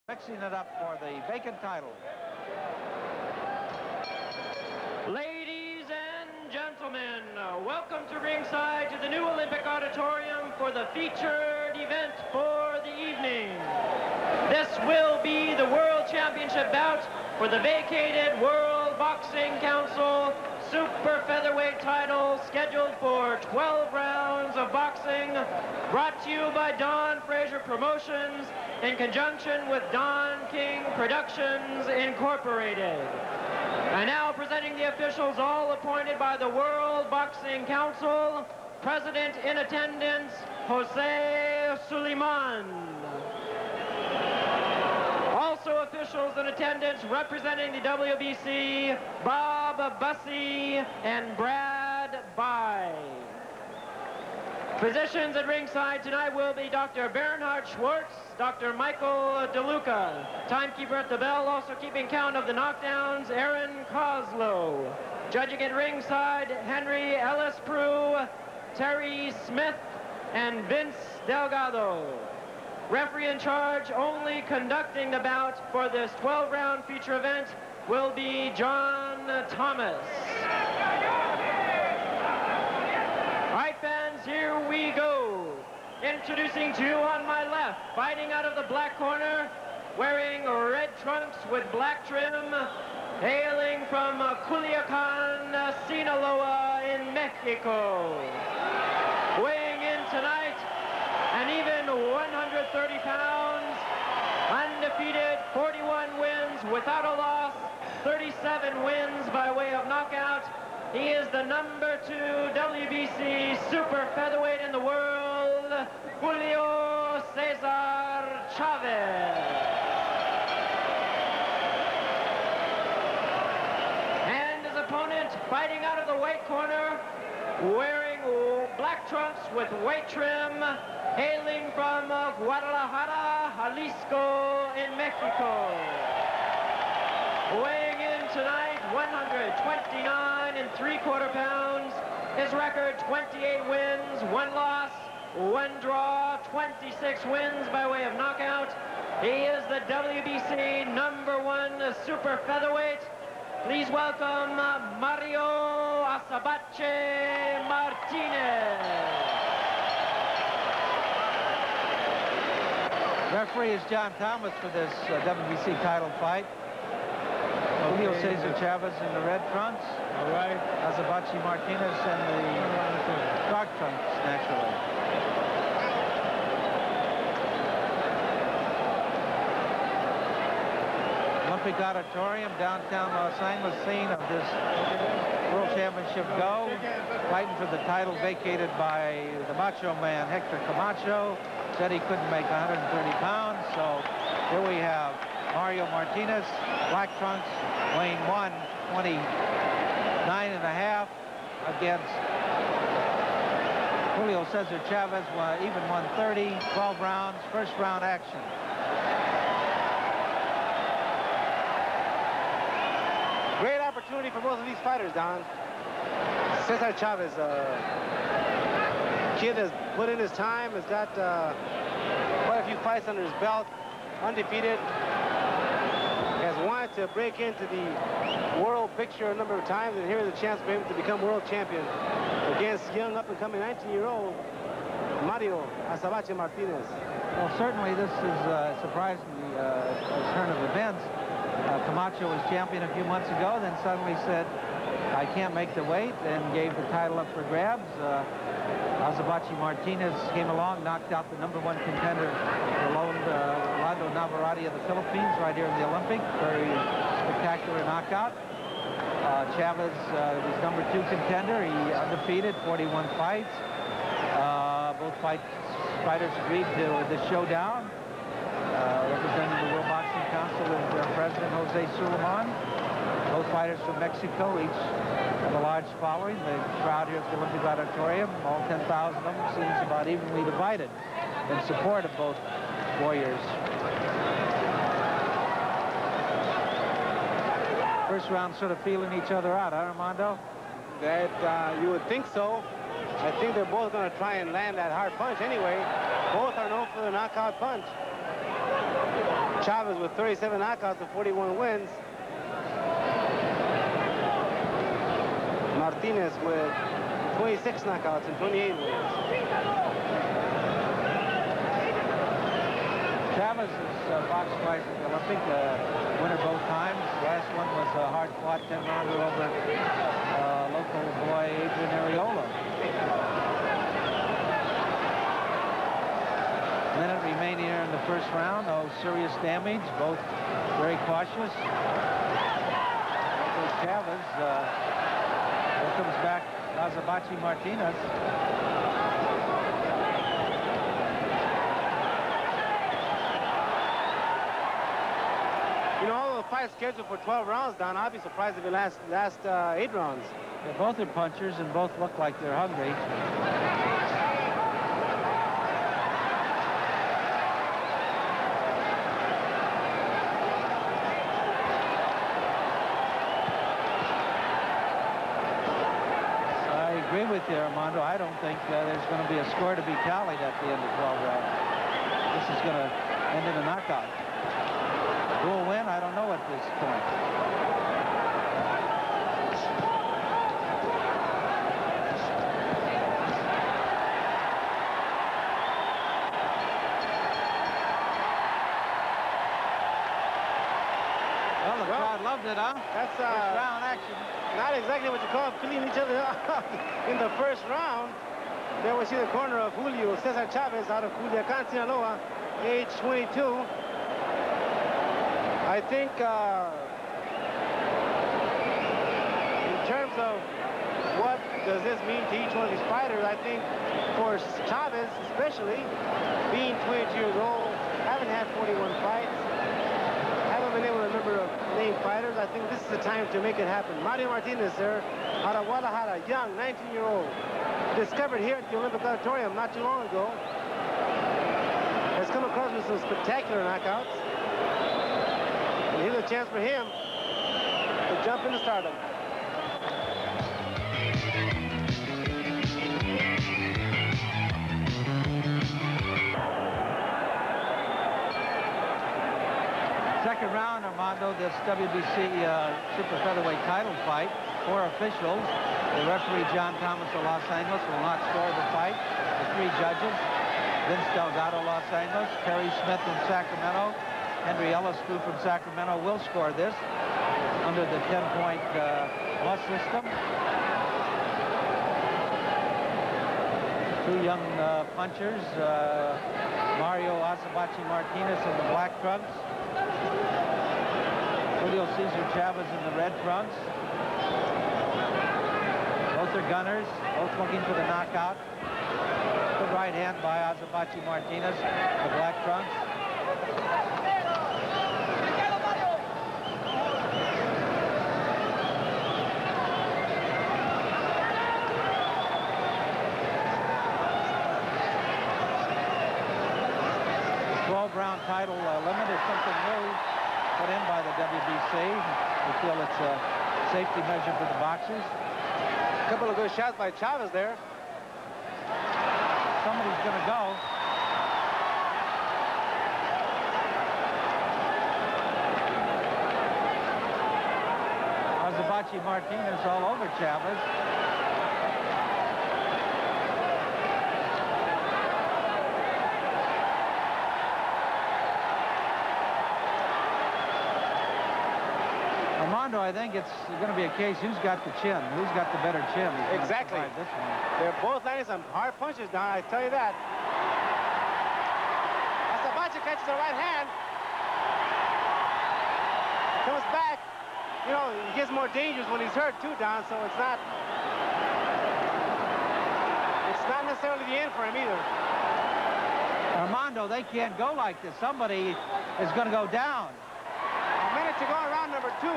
Mixing it up for the vacant title. Ladies and gentlemen, welcome to ringside to the new Olympic Auditorium for the featured event for the evening. This will be the World Championship bout for the vacated World Boxing Council Super Featherweight title, scheduled for 12 rounds of boxing, brought to you by Don Fraser Promotions in conjunction with Don King Productions Incorporated. And now presenting the officials, all appointed by the World Boxing Council, President in attendance, Jose Suleiman. Also officials in attendance representing the WBC, Bob Bussey and Brad Bai. Physicians at ringside tonight will be Dr. Bernhard Schwartz, Dr. Michael DeLuca. Timekeeper at the bell, also keeping count of the knockdowns, Aaron Coslow. Judging at ringside, Henry Ellis Prue, Terry Smith, and Vince Delgado. Referee in charge, only conducting the bout for this 12-round feature event, will be John Thomas. All right, fans, here we go. Introducing to you on my left, fighting out of the black corner, wearing red trunks with black trim, hailing from Culiacan, Sinaloa in Mexico. Weighing in tonight, an even 130 pounds, undefeated, 41 wins without a loss, 37 wins by way of knockout. He is the number 2 WBC super featherweight in the world, Julio César Chávez. And his opponent, fighting out of the white corner, wearing black trunks with white trim, hailing from Guadalajara, Jalisco in Mexico. Weighing in tonight, 129 3/4 pounds. His record, 28 wins, 1 loss, 1 draw, 26 wins by way of knockout. He is the WBC number 1 super featherweight. Please welcome Mario Azabache Martínez. Referee is John Thomas for this WBC title fight. Julio César Chávez in the red trunks. All right. Azabache Martínez in the dark trunks, naturally. Olympic Auditorium, downtown Los Angeles, scene of this World Championship go. Fighting for the title vacated by the Macho Man, Hector Camacho. Said he couldn't make 130 pounds, so here we have Mario Martínez, black trunks, weighing 129.5 against Julio César Chávez, even 130, 12 rounds, first round action. Great opportunity for both of these fighters, Don. César Chávez, kid has put in his time, has got quite a few fights under his belt, undefeated. Has wanted to break into the world picture a number of times, and here is a chance for him to become world champion against young up-and-coming 19-year-old Mario Azabache Martínez. Well, certainly this is surprisingly a turn of events. Camacho was champion a few months ago, then suddenly said, I can't make the weight, and gave the title up for grabs. Azabache Martínez came along, knocked out the number 1 contender, Rolando Navarrete of the Philippines, right here in the Olympic. Very spectacular knockout. Chávez was number 2 contender. He undefeated, 41 fights. Both fighters agreed to the showdown. Representing the World Boxing Council is President Jose Suleiman. Both fighters from Mexico, each have a large following. The crowd here at the Olympic Auditorium, all 10,000 of them, seems about evenly divided in support of both warriors. First round sort of feeling each other out, huh, Armando? That you would think so. I think they're both going to try and land that hard punch anyway. Both are known for the knockout punch. Chavez with 37 knockouts and 41 wins. Martínez with 26 knockouts and 28 wins. Chavez is boxed twice at the Olympic, winner both times. Last one was a hard-fought 10-rounder over local boy Adrian Areola. Minute remaining here in the first round. No serious damage. Both very cautious. There goes Chavez. Here comes back Azabachi Martínez. You know, all the fights scheduled for 12 rounds, Don. I'd be surprised if it last 8 rounds. Yeah, both are punchers and both look like they're hungry. I agree with you, Armando. I don't think there's going to be a score to be tallied at the end of 12 rounds. This is going to end in a knockout. Who will win? I don't know at this point. Well, the crowd loved it, huh? That's First round action. not exactly what you call cleaning each other up. In the first round, there we see the corner of Julio, César Chávez out of Culiacán, Sinaloa, age 22. I think in terms of what does this mean to each one of these fighters, I think for Chavez especially, being 22 years old, haven't had 41 fights, haven't been able to remember name fighters, I think this is the time to make it happen. Mario Martínez, sir, out of Guadalajara, young, 19-year-old, discovered here at the Olympic Auditorium not too long ago, has come across with some spectacular knockouts. And here's a chance for him to jump into stardom. Second round, Armando, this WBC super featherweight title fight. 4 officials. The referee, John Thomas of Los Angeles, will not score the fight. The 3 judges, Vince Delgado, Los Angeles, Terry Smith from Sacramento, Henry Ellis from Sacramento will score this under the 10-point plus system. 2 young punchers, Mario Azabachi Martínez in the black trunks, Julio César Chávez in the red trunks. Both are gunners, both looking for the knockout. Good right hand by Azabachi Martínez, the black trunks. Round title limit is something new put in by the WBC. We feel it's a safety measure for the boxers. A couple of good shots by Chavez there. Somebody's going to go. Azabachi Martínez all over Chavez. Armando, I think it's going to be a case who's got the chin, who's got the better chin. Exactly. This one. They're both landing some hard punches, Don, I tell you that. Azabachi catches the right hand. Comes back. You know, he gets more dangerous when he's hurt too, Don, so it's not necessarily the end for him either. Armando, they can't go like this. Somebody is going to go down. A minute to go in round number 2.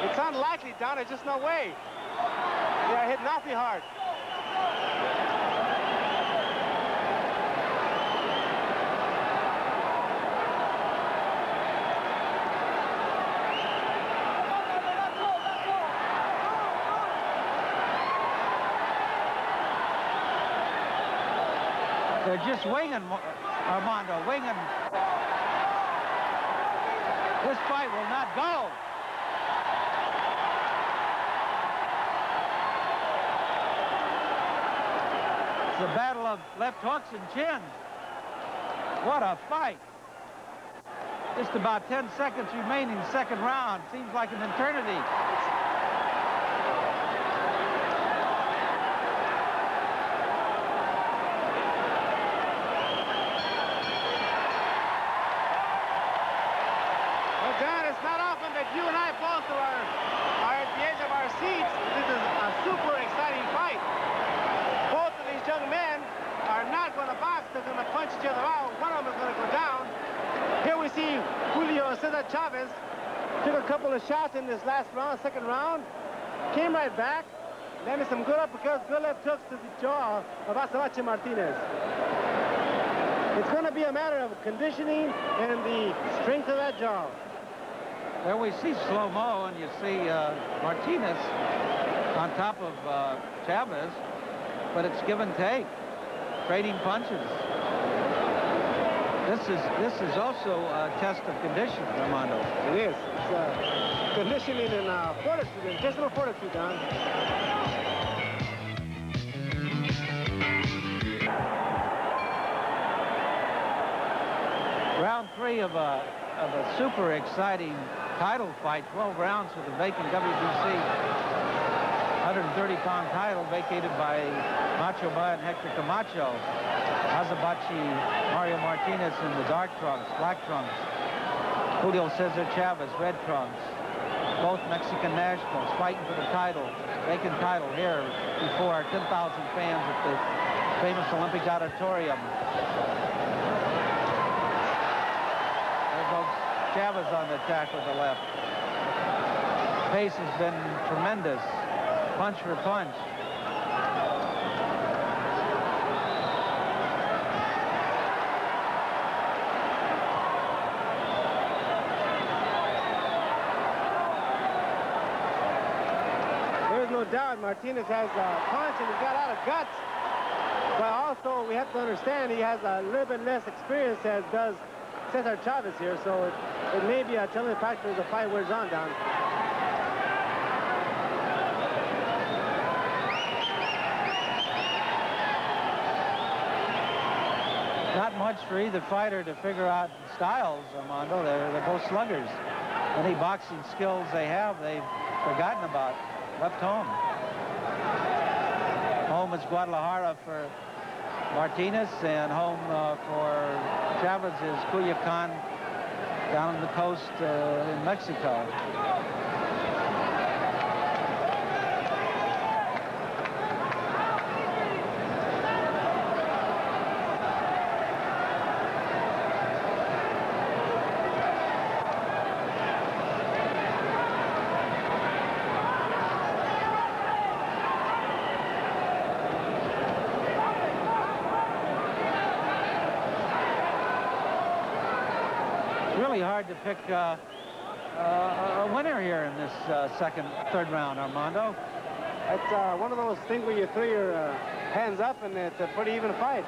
It's unlikely, Don. There's just no way. They are hitting awfully hard. They're just winging, Armando winging. This fight will not go. It's a battle of left hooks and chins. What a fight. Just about 10 seconds remaining, second round. Seems like an eternity. Well, John, it's not often that you and I both are at the edge of our seats. This is a super exciting fight. Both of these young men are not going to box. They're going to punch each other out. One of them is going to go down. Here we see Julio and César Chávez took a couple of shots in this last round, second round. Came right back. Landed some good uppercuts, good left hooks to the jaw of Martínez. It's going to be a matter of conditioning and the strength of that jaw. There we see slow-mo, and you see Martínez on top of Chávez, but it's give and take, trading punches. This is also a test of condition, Armando. It is. It's conditioning and fortitude, intestinal fortitude, Don. Round 3 of a super exciting title fight, 12 rounds for the vacant WBC 130-pound title vacated by Macho Man Hector Camacho. Azabachi Mario Martínez in the dark trunks, black trunks. Julio César Chávez, red trunks. Both Mexican nationals fighting for the title, vacant title here before 10,000 fans at the famous Olympic Auditorium. There goes Chávez on the attack with the left. Pace has been tremendous, punch for punch. No doubt Martínez has a punch and he's got a lot of guts, but also we have to understand he has a little bit less experience as does César Chávez here, so it may be a telling factor as the fight wears on, Don. Not much for either fighter to figure out styles, Armando. They're both sluggers. Any boxing skills they have, they've forgotten about. Left home. Home is Guadalajara for Martínez, and home for Chávez is Culiacan down on the coast in Mexico. Really hard to pick a winner here in this third round, Armando. It's one of those things where you throw your hands up and it's a pretty even fight.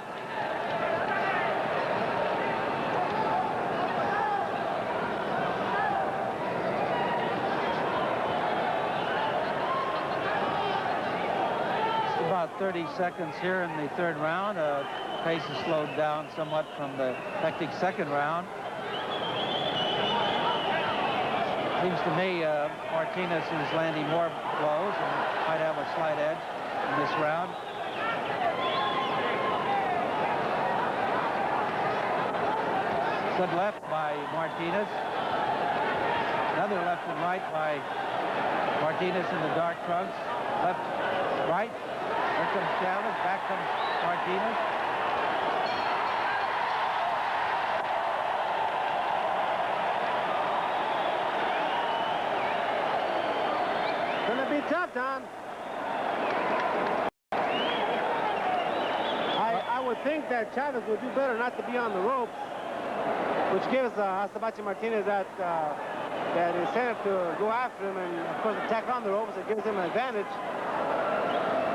It's about 30 seconds here in the third round. Pace is slowed down somewhat from the hectic second round. Seems to me Martínez is landing more blows and might have a slight edge in this round. Good left by Martínez. Another left and right by Martínez in the dark trunks. Left, right. There comes Chávez. Back comes Martínez. Gonna be tough, Don. I would think that Chávez would do better not to be on the ropes, which gives Martínez that incentive to go after him and, of course, attack on the ropes. It gives him an advantage.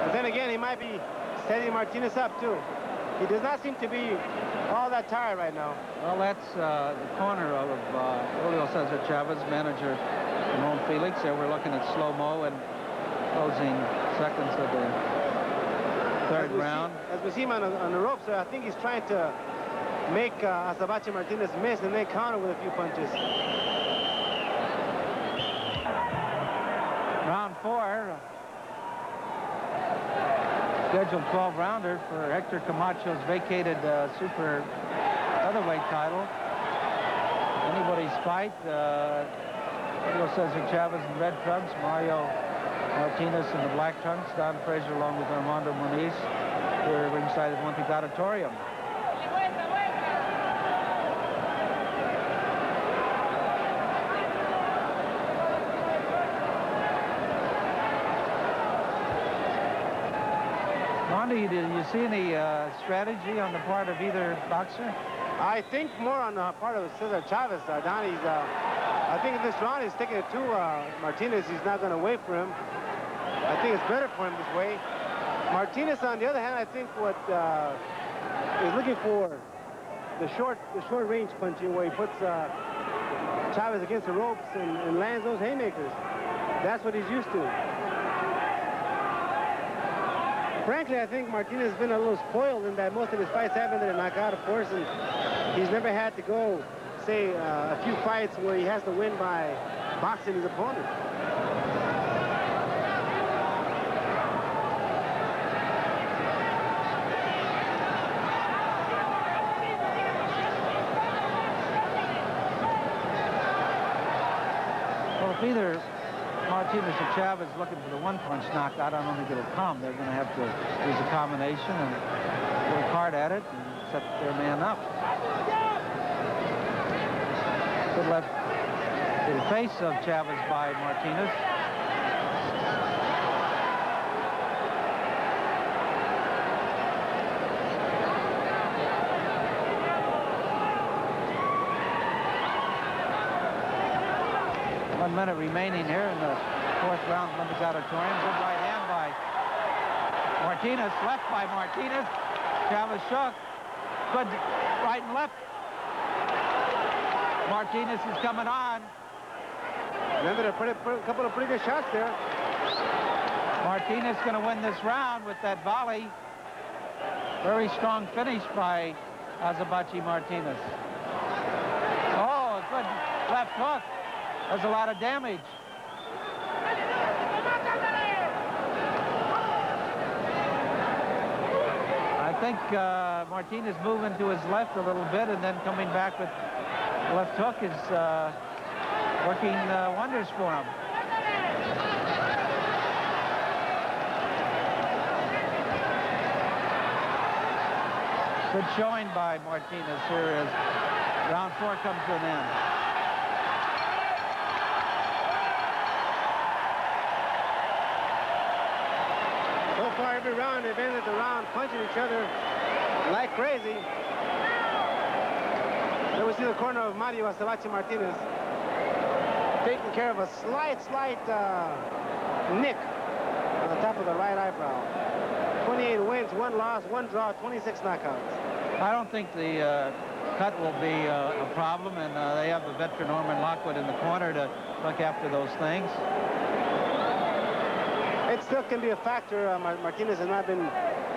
But then again, he might be setting Martínez up, too. He does not seem to be all that tired right now. Well, that's the corner of Julio César Chávez, manager Ramon Felix. There we're looking at slow-mo and closing seconds of the third round. As we see him on the ropes, I think he's trying to make Azabache Martinez miss and then counter with a few punches. Round 4. Scheduled 12-rounder for Hector Camacho's vacated super featherweight title. Anybody's fight. Julio César Chávez in red trunks, Mario Martínez in the black trunks, Don Frazier along with Armando Moniz here ringside at Olympic Auditorium. Monty, do you see any strategy on the part of either boxer? I think more on the part of César Chávez. Donnie's, I think in this round he's taking it to Martinez. He's not going to wait for him. I think it's better for him this way. Martinez, on the other hand, I think what is looking for the short range punching where he puts Chávez against the ropes and lands those haymakers. That's what he's used to. Frankly, I think Martinez has been a little spoiled in that most of his fights have been a knockout, of course, and he's never had to go, say, a few fights where he has to win by boxing his opponent. Well, if either Martinez or Chávez looking for the one-punch knockout, I don't think it'll come. They're going to have to use a combination and work hard at it and set their man up. Good left to the face of Chávez by Martinez. One minute remaining here in the fourth round of Olympic Auditorium. Good right hand by Martinez. Left by Martinez. Chávez shook. Good right and left. Martinez is coming on. Remember to put a couple of pretty good shots there. Martinez going to win this round with that volley. Very strong finish by Azabache Martinez. Oh, a good left hook. Does a lot of damage. I think Martinez moving to his left a little bit and then coming back with left hook is working wonders for him. Good showing by Martinez here as round 4 comes to an end. So far, every round, they've ended the round punching each other like crazy. There we see the corner of Mario Azabache Martinez taking care of a slight nick on the top of the right eyebrow. 28 wins, 1 loss, 1 draw, 26 knockouts. I don't think the cut will be a problem, and they have the veteran Norman Lockwood in the corner to look after those things. It still can be a factor. Martinez has not been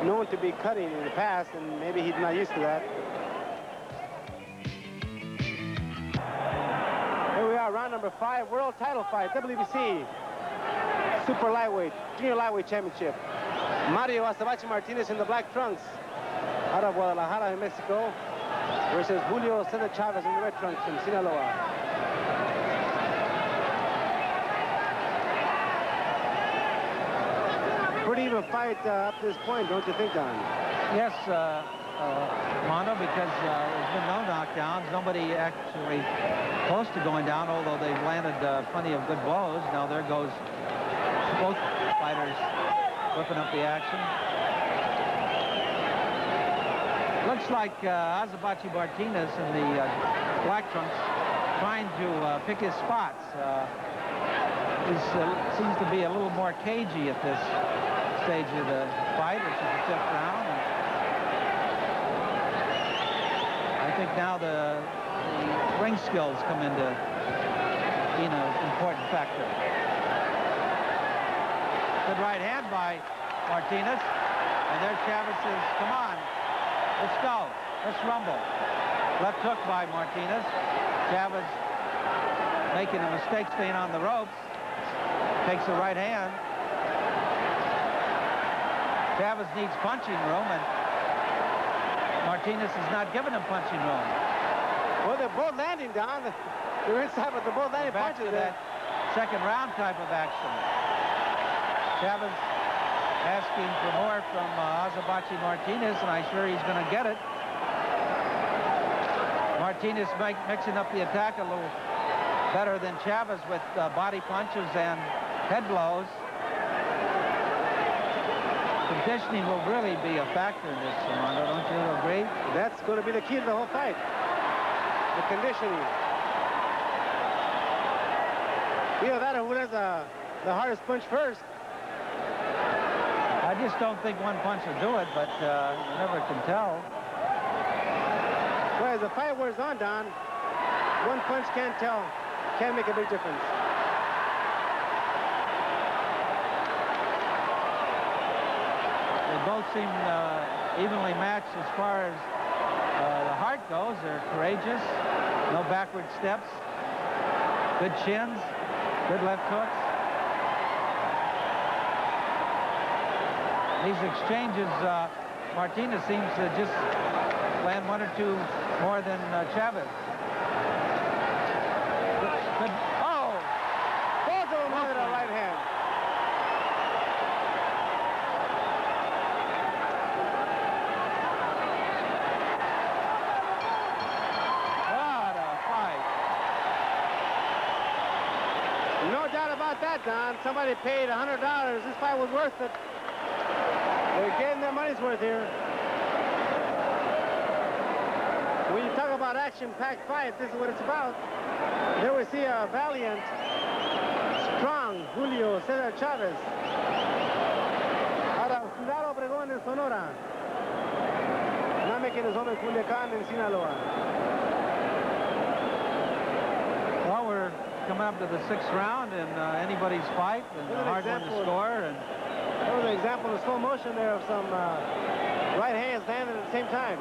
known to be cutting in the past, and maybe he's not used to that. Here we are, round number 5, world title fight, WBC Super Lightweight, Junior Lightweight Championship. Mario Azabache Martinez in the black trunks out of Guadalajara, Mexico, versus Julio César Chávez in the red trunks from Sinaloa. Pretty even fight up to this point, don't you think, Don? Yes, Mondo, because there's been no knockdowns. Nobody actually close to going down, although they've landed plenty of good blows. Now there goes both fighters whipping up the action. Looks like Azabache Martinez in the black trunks trying to pick his spots. Seems to be a little more cagey at this stage of the fight, which is the 5th round. think now the ring skills come into being an important factor. Good right hand by Martínez. And there Chávez says, come on, let's go. Let's rumble. Left hook by Martínez. Chávez making a mistake staying on the ropes. Takes the right hand. Chávez needs punching room, and Martínez is not giving him punching room. Well, they're both landing, Don. They're inside, but they're both landing Back punches to that second round type of action. Chávez asking for more from Azabachi Martínez, and I'm sure he's going to get it. Martínez mixing up the attack a little better than Chávez with body punches and head blows. Conditioning will really be a factor in this, Armando. Don't you agree? That's going to be the key to the whole fight. The conditioning. Either that or who does the hardest punch first. I just don't think one punch will do it, but you never can tell. Well, as the fight wears on, Don, one punch can't make a big difference. They both seem evenly matched as far as the heart goes. They're courageous, no backward steps, good chins, good left hooks. These exchanges, Martínez seems to just land one or two more than Chávez. Oh! Both of them with a right hand. What a fight. No doubt about that, Don. Somebody paid $100. This fight was worth it. They're getting their money's worth here. When you talk about action-packed fight, this is what it's about. There we see a valiant, strong Julio César Chávez out of Ciudad Obregón in Sonora. Now making his home in Culiacán in Sinaloa. Well, we're coming up to the 6th round in anybody's fight, and a hard one to score. And that was an example of slow motion there of some right hands landing at the same time.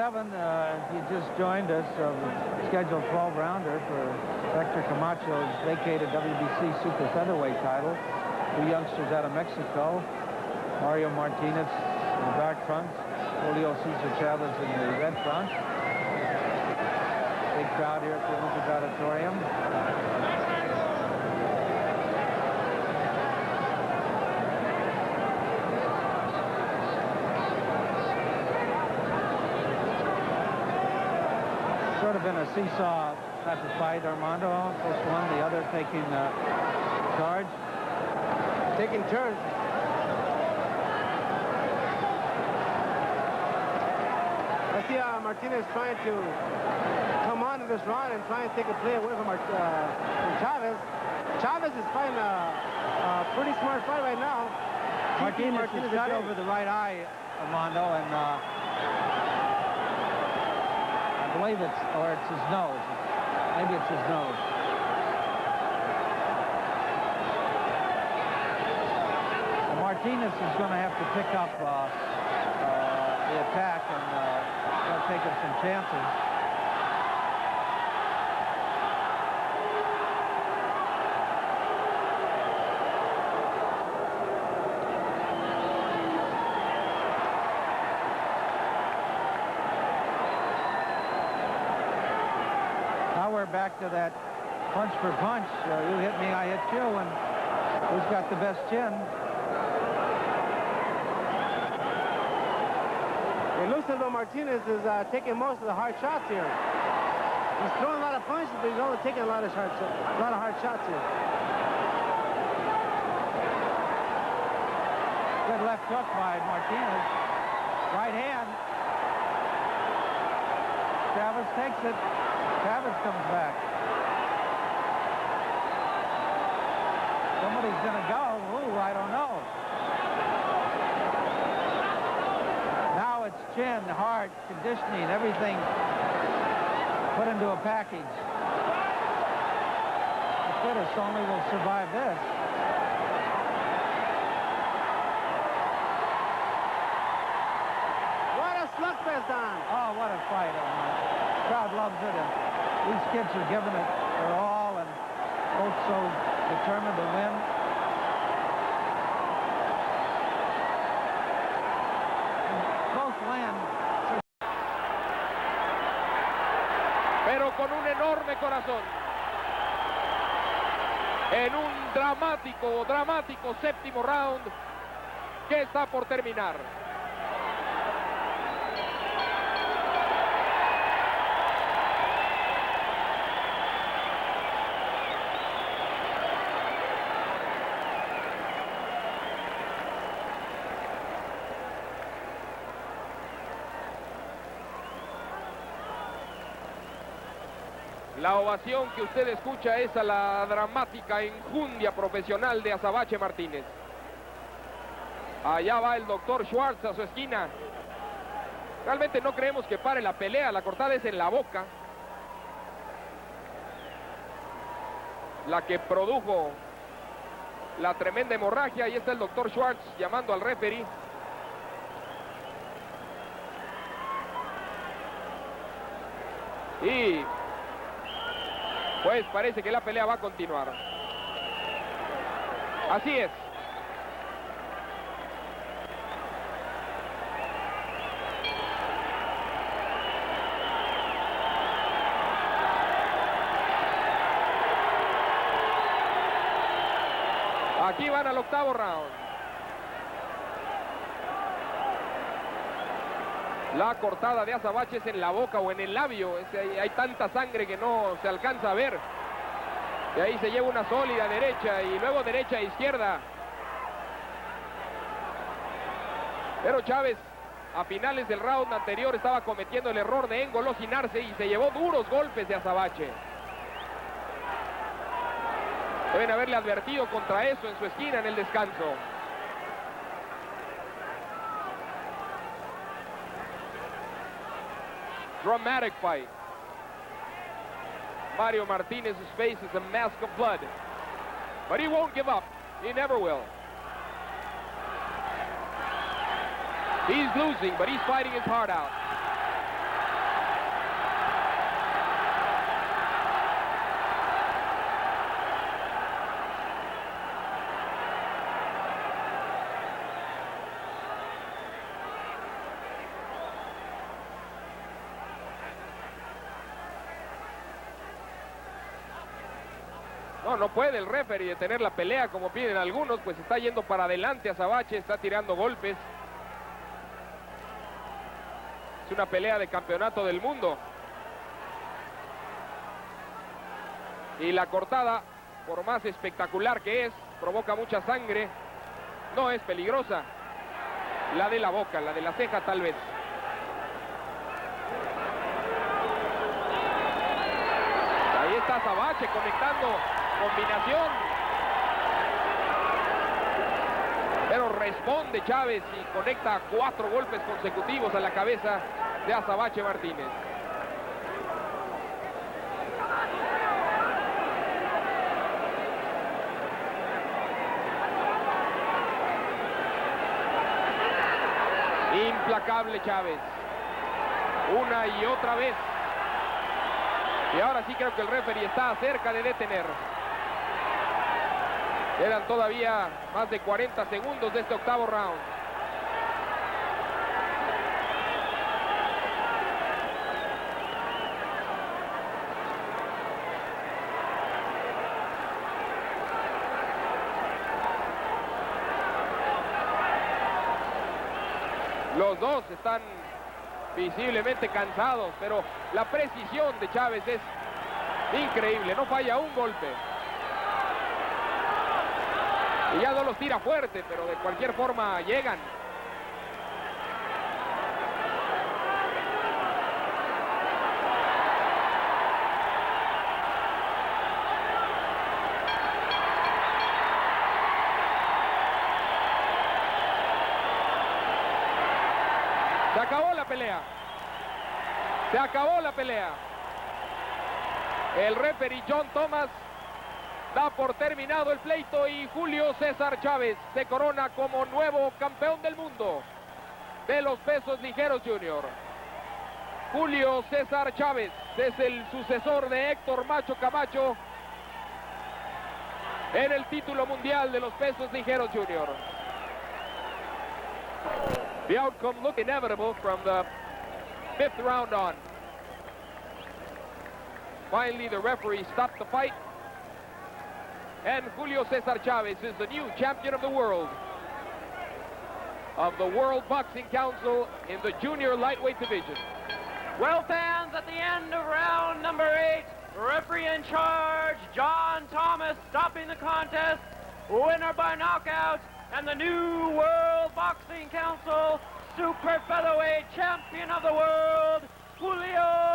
If you just joined us, scheduled 12-rounder for Hector Camacho's vacated WBC super featherweight title. Two youngsters out of Mexico, Mario Martínez in the back front, Julio César Chávez in the red front. Big crowd here at the Olympic Auditorium. Sort of been a seesaw type of fight, Armando. First one, the other taking charge. Taking turns. I see Martínez trying to come on to this round and try and take a play away from Chávez. Chávez is fighting a pretty smart fight right now. Martínez has got over the right eye, Armando, and I believe it's his nose. Maybe it's his nose. Well, Martínez is going to have to pick up the attack and start taking some chances. Back to that punch for punch. You hit me, I hit you, and who's got the best chin? It looks as though Martínez is taking most of the hard shots here. He's throwing a lot of punches, but he's only taking a lot of hard shots here. Good left hook by Martínez. Right hand. Chávez takes it. Chávez comes back. Somebody's going to go. Ooh, I don't know. Now it's chin, heart, conditioning, everything put into a package. The fittest only will survive this. What a slugfest on. Oh, what a fight. The crowd loves it, and these kids are giving it their all, and both so determined to win. And both land. Pero con un enorme corazón. En un dramático séptimo round que está por terminar. La ovación que usted escucha es a la dramática enjundia profesional de Azabache Martínez. Allá va el doctor Schwartz a su esquina. Realmente no creemos que pare la pelea, la cortada es en la boca. La que produjo la tremenda hemorragia. Ahí está el doctor Schwartz llamando al referee. Y pues parece que la pelea va a continuar. Así es. Aquí van al octavo round. La cortada de Azabache es en la boca o en el labio. Hay tanta sangre que no se alcanza a ver. Y ahí se lleva una sólida derecha y luego derecha e izquierda. Pero Chávez a finales del round anterior estaba cometiendo el error de engolosinarse y se llevó duros golpes de Azabache. Deben haberle advertido contra eso en su esquina en el descanso. Dramatic fight. Mario Martinez's face is a mask of blood. But he won't give up. He never will. He's losing, but he's fighting his heart out. No puede el referee detener la pelea como piden algunos, pues está yendo para adelante Azabache, está tirando golpes. Es una pelea de campeonato del mundo. Y la cortada, por más espectacular que es, provoca mucha sangre. No es peligrosa. La de la boca, la de la ceja tal vez. Ahí está Azabache conectando combinación. Pero responde Chávez y conecta 4 golpes consecutivos a la cabeza de Azabache Martínez. Implacable Chávez. Una y otra vez. Y ahora sí creo que el referee está cerca de detener. Quedan todavía más de 40 segundos de este octavo round. Los dos están visiblemente cansados, pero la precisión de Chávez es increíble, no falla un golpe. Y ya no los tira fuerte, pero de cualquier forma llegan. Se acabó la pelea. Se acabó la pelea. El referee John Thomas da por terminado el pleito y Julio César Chávez se corona como nuevo campeón del mundo de los pesos ligeros junior. Julio César Chávez es el sucesor de Héctor Macho Camacho en el título mundial de los pesos ligeros junior. The outcome looked inevitable from the 5th round on. Finally, the referee stopped the fight. And Julio César Chávez is the new champion of the World Boxing Council in the junior lightweight division. Well, fans, at the end of round number 8, referee in charge, John Thomas, stopping the contest, winner by knockout, and the new World Boxing Council super featherweight champion of the world, Julio